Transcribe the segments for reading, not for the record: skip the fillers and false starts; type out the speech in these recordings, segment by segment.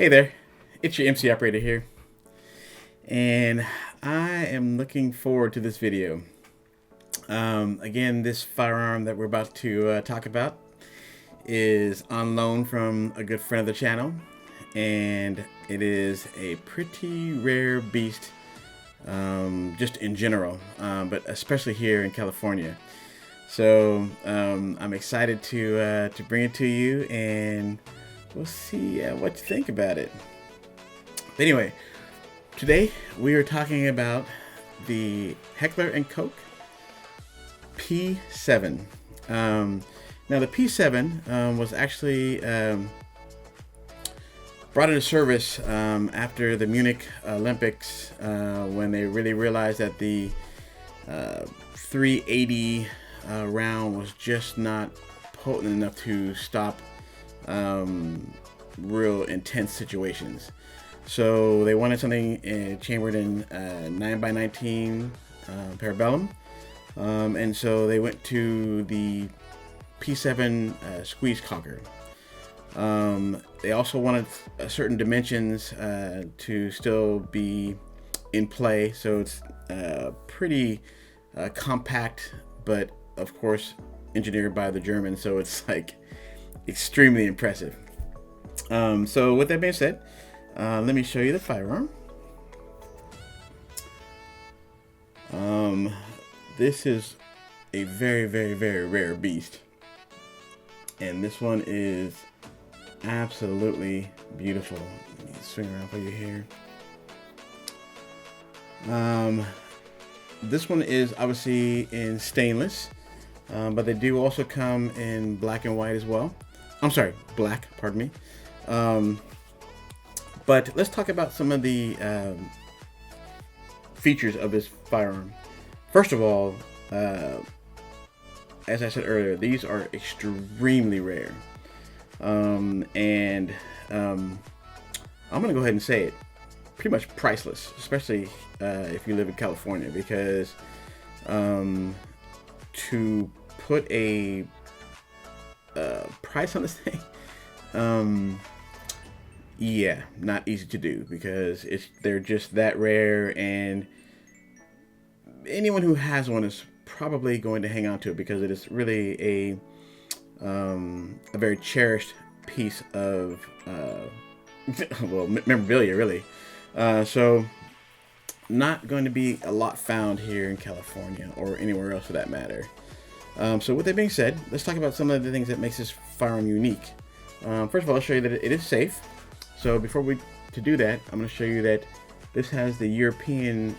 Hey there, it's your MC operator here, and I am looking forward to this video. Again, this firearm that we're about to talk about is on loan from a good friend of the channel, and it is a pretty rare beast, just in general, but especially here in California. So I'm excited to bring it to you, and we'll see what you think about it. But anyway, today we are talking about the Heckler & Koch P7. Now the P7 was actually brought into service after the Munich Olympics, when they really realized that the 380 round was just not potent enough to stop real intense situations. So they wanted something chambered in 9x19 parabellum, and so they went to the P7 squeeze cocker. They also wanted certain dimensions to still be in play, so it's pretty compact, but of course engineered by the Germans, so it's like extremely impressive. So with that being said, let me show you the firearm. This is a very rare beast, and this one is absolutely beautiful. Let me swing around for you here. This one is obviously in stainless, but they do also come in black and white as well. I'm sorry, black, pardon me. But let's talk about some of the features of this firearm. First of all, as I said earlier, these are extremely rare. I'm going to go ahead and say it, pretty much priceless, especially if you live in California, because to put a price on this thing, yeah, not easy to do, because they're just that rare, and anyone who has one is probably going to hang on to it because it is really a very cherished piece of well, memorabilia, really. So not going to be a lot found here in California or anywhere else for that matter. So with that being said, let's talk about some of the things that makes this firearm unique. First of all, I'll show you that it is safe. So before we do that, I'm going to show you that this has the European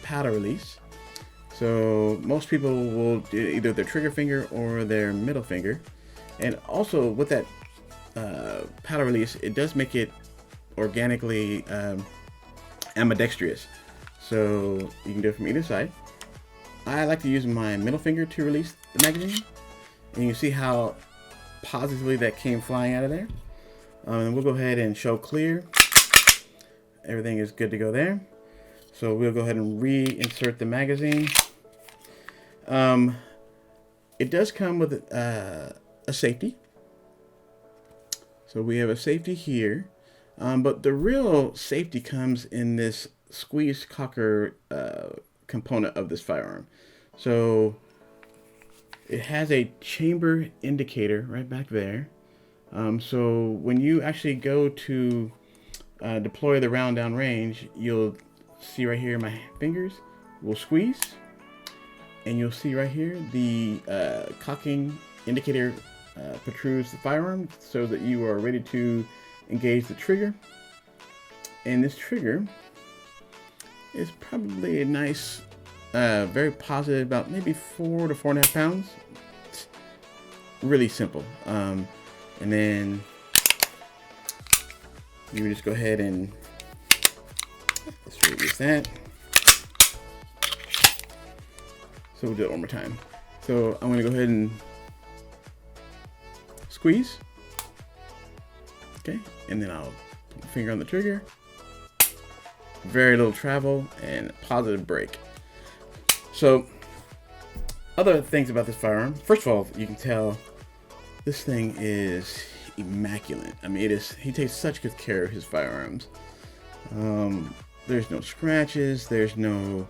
powder release. So most people will do either their trigger finger or their middle finger. And also with that powder release, it does make it organically ambidextrous. So you can do it from either side. I like to use my middle finger to release the magazine, and you can see how positively that came flying out of there. And we'll go ahead and show clear. Everything is good to go there. So we'll go ahead and reinsert the magazine. It does come with a safety. So we have a safety here, but the real safety comes in this squeeze cocker component of this firearm. So it has a chamber indicator right back there. So when you actually go to deploy the round down range, you'll see right here my fingers will squeeze, and you'll see right here the cocking indicator protrudes the firearm so that you are ready to engage the trigger. And this trigger is probably a nice, very positive, about maybe 4 to 4.5 pounds. It's really simple. And then you would just go ahead and let's release that. So we'll do it one more time. So I'm going to go ahead and squeeze. Okay, and then I'll put my finger on the trigger. Very little travel and positive break. So other things about this firearm. First of all, you can tell this thing is immaculate. I mean, he takes such good care of his firearms. There's no scratches, there's no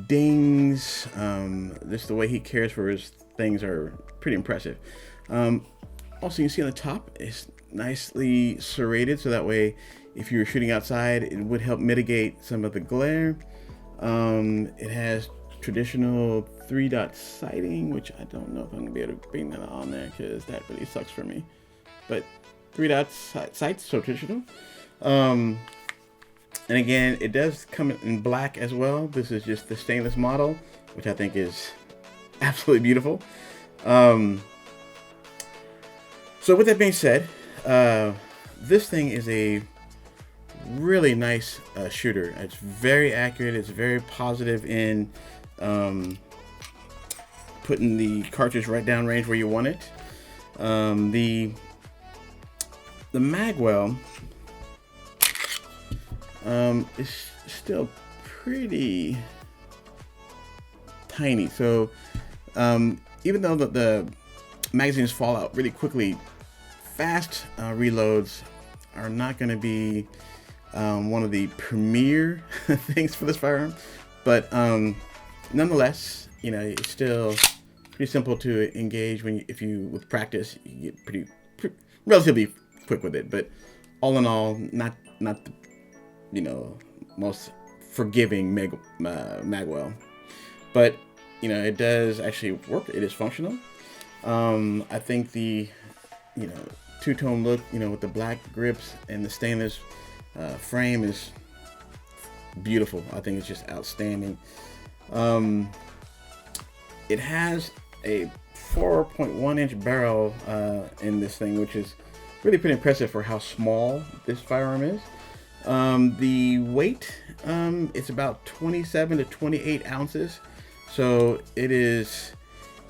dings. Just the way he cares for his things are pretty impressive. Also, you can see on the top, it's nicely serrated, so that way if you were shooting outside, it would help mitigate some of the glare. It has traditional 3-dot sighting, which I don't know if I'm gonna be able to bring that on there because that really sucks for me. But 3-dot sights, so traditional. And again, it does come in black as well. This is just the stainless model, which I think is absolutely beautiful. So with that being said, this thing is a really nice shooter. It's very accurate. It's very positive in putting the cartridge right down range where you want it. The magwell is still pretty tiny. So even though the magazines fall out really quickly, fast reloads are not going to be one of the premier things for this firearm, but nonetheless, you know, it's still pretty simple to engage if you with practice you get pretty relatively quick with it. But all in all, not the most forgiving magwell, but you know, it does actually work. It is functional. I think the two-tone look, with the black grips and the stainless frame is beautiful. I think it's just outstanding. It has a 4.1-inch barrel in this thing, which is really pretty impressive for how small this firearm is. The weight, it's about 27 to 28 ounces. So it is,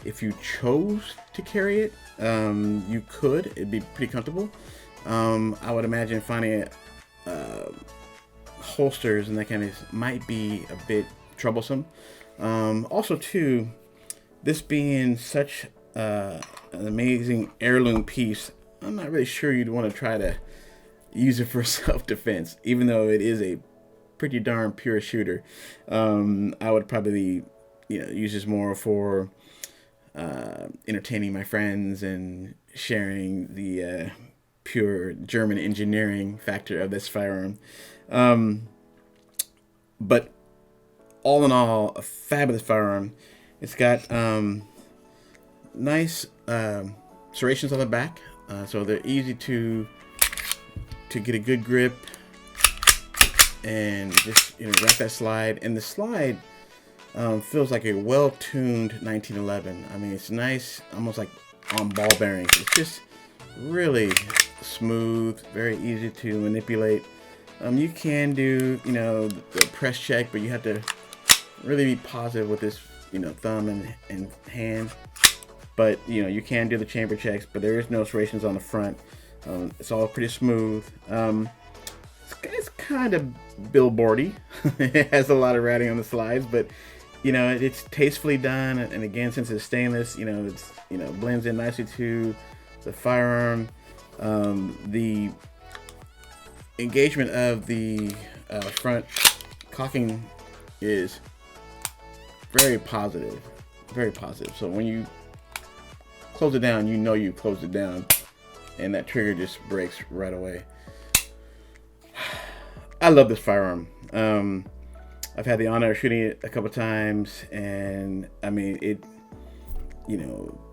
if you chose to carry it, you could. It'd be pretty comfortable. I would imagine finding holsters and that kind of might be a bit troublesome. Also, too, this being such an amazing heirloom piece, I'm not really sure you'd want to try to use it for self-defense, even though it is a pretty darn pure shooter. I would probably, use this more for entertaining my friends and sharing the pure German engineering factor of this firearm. But all in all, a fabulous firearm. It's got nice serrations on the back, so they're easy to get a good grip and just wrap that slide. And the slide feels like a well-tuned 1911. I mean, it's nice, almost like on ball bearings. It's just really smooth, very easy to manipulate. You can do the press check, but you have to really be positive with this thumb and hand. But you can do the chamber checks, but there is no serrations on the front. It's all pretty smooth. It's kind of billboardy. It has a lot of writing on the slides, but it's tastefully done. And again, since it's stainless, it's blends in nicely to the firearm. The engagement of the front cocking is very positive, very positive. So when you close it down, you closed it down, and that trigger just breaks right away. I love this firearm. I've had the honor of shooting it a couple times, and I mean, it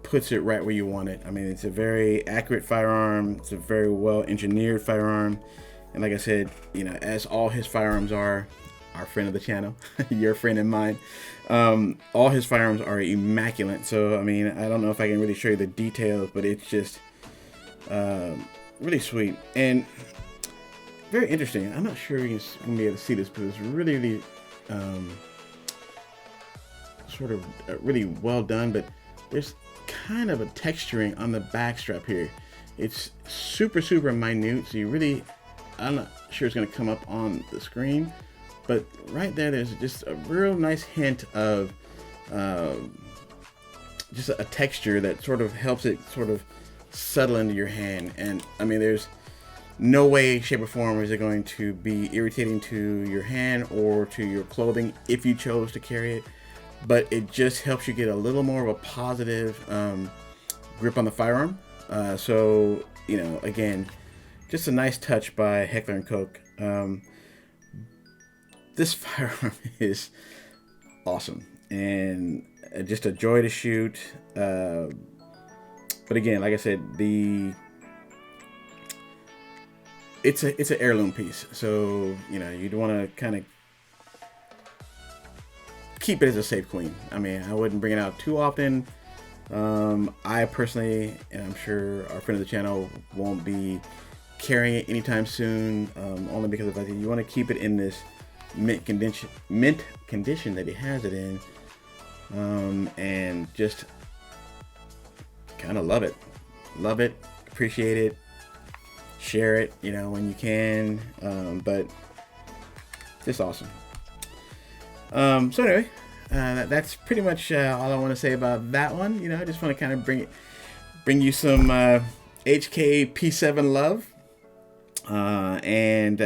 puts it right where you want it. I mean, it's a very accurate firearm. It's a very well engineered firearm, and like I said, as all his firearms are, our friend of the channel, your friend and mine, all his firearms are immaculate. So I mean, I don't know if I can really show you the details, but it's just really sweet and very interesting. I'm not sure you can be able to see this, but it's really sort of really well done. But there's kind of a texturing on the back strap here. It's super minute, so I'm not sure it's going to come up on the screen, but right there's just a real nice hint of just a texture that sort of helps it sort of settle into your hand. And I mean, there's no way, shape, or form is it going to be irritating to your hand or to your clothing if you chose to carry it. But it just helps you get a little more of a positive grip on the firearm. So, you know, again, just a nice touch by Heckler & Koch. This firearm is awesome and just a joy to shoot. But again, like I said, it's an heirloom piece, so you know you'd want to kind of keep it as a safe queen. I mean, I wouldn't bring it out too often. I personally, and I'm sure our friend of the channel, won't be carrying it anytime soon, only because of the fact that you want to keep it in this mint condition that he has it in, and just kind of love it, appreciate it, share it, you know, when you can, but just awesome. So anyway, that's pretty much all I want to say about that one. You know, I just want to kind of bring you some HK P7 love, and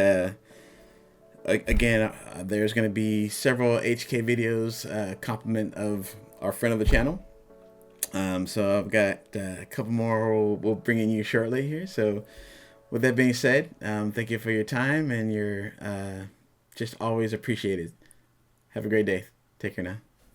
again, there's going to be several HK videos, compliment of our friend of the channel. So I've got a couple more we'll bring in you shortly here. So with that being said, thank you for your time, and you're just always appreciated. Have a great day. Take care now.